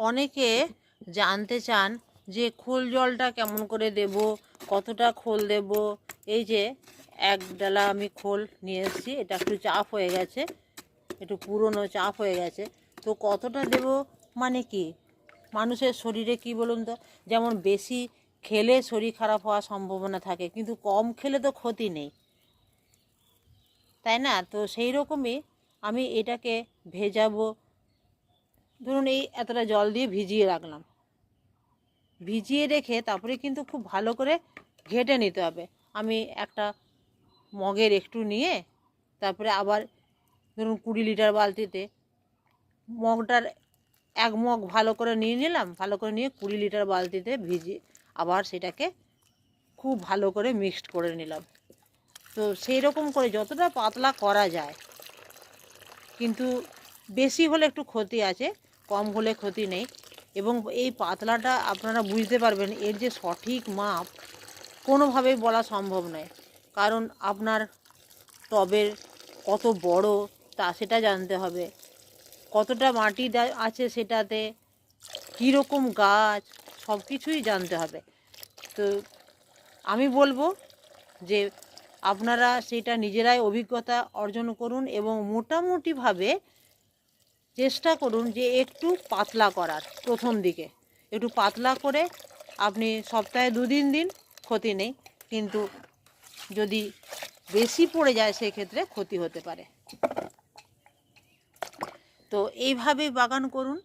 অনেকে জানতে চান যে খোল জলটা কেমন করে দেব, কতটা খোল দেব। এই যে এক ডালা আমি খোল নিয়ে এসেছি, এটা একটু চাপ হয়ে গেছে, একটু পুরনো চাপ হয়ে গেছে। তো কতটা দেব মানে কি, মানুষের শরীরে কি বলুন তো, যেমন বেশি খেলে শরীর খারাপ হওয়ার সম্ভাবনা থাকে, কিন্তু কম খেলে তো ক্ষতি নেই, তাই না? তো সেই রকমই আমি এটাকে ভেজাবো। ধরুন এই এতটা জল দিয়ে ভিজিয়ে রাখলাম, ভিজিয়ে রেখে তারপরে কিন্তু খুব ভালো করে ঘেটে নিতে হবে। আমি একটা মগের একটু নিয়ে তারপরে আবার ধরুন 20 লিটার বালতিতে মগটার 1 মগ ভালো করে নিয়ে নিলাম, ভালো করে নিয়ে 20 লিটার বালতিতে ভিজিয়ে আবার সেটাকে খুব ভালো করে মিক্সড করে নিলাম। তো সেই রকম করে যতটা পাতলা করা যায়, কিন্তু বেশি হলে একটু ক্ষতি আছে, কম হলে ক্ষতি নেই। এবং এই পাতলাটা আপনারা বুঝতে পারবেন, এর যে সঠিক মাপ কোনোভাবেই বলা সম্ভব নয়, কারণ আপনার টবের কত বড় তা সেটা জানতে হবে, কতটা মাটি আছে সেটাতে, কীরকম গাছ, সব কিছুই জানতে হবে। তো আমি বলবো যে আপনারা সেটা নিজেরাই অভিজ্ঞতা অর্জন করুন এবং মোটামুটিভাবে চেষ্টা করুন যে একটু পাতলা করার। প্রথম দিকে একটু পাতলা করে আপনি সপ্তাহে 2 দিন দিন, ক্ষতি নেই, কিন্তু যদি বেশি পড়ে যায় সেক্ষেত্রে ক্ষতি হতে পারে। তো এইভাবেই বাগান করুন।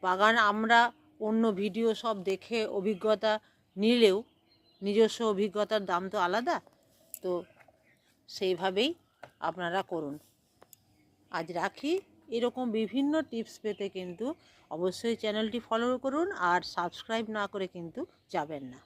বাগান আমরা অন্য ভিডিও সব দেখে অভিজ্ঞতা নিলেও নিজস্ব অভিজ্ঞতার দাম তো আলাদা, তো সেইভাবেই আপনারা করুন। আজ রাখি। এরকম বিভিন্ন টিপস পেতে কিন্তু অবশ্যই চ্যানেলটি ফলো করুন, আর সাবস্ক্রাইব না করে কিন্তু যাবেন না।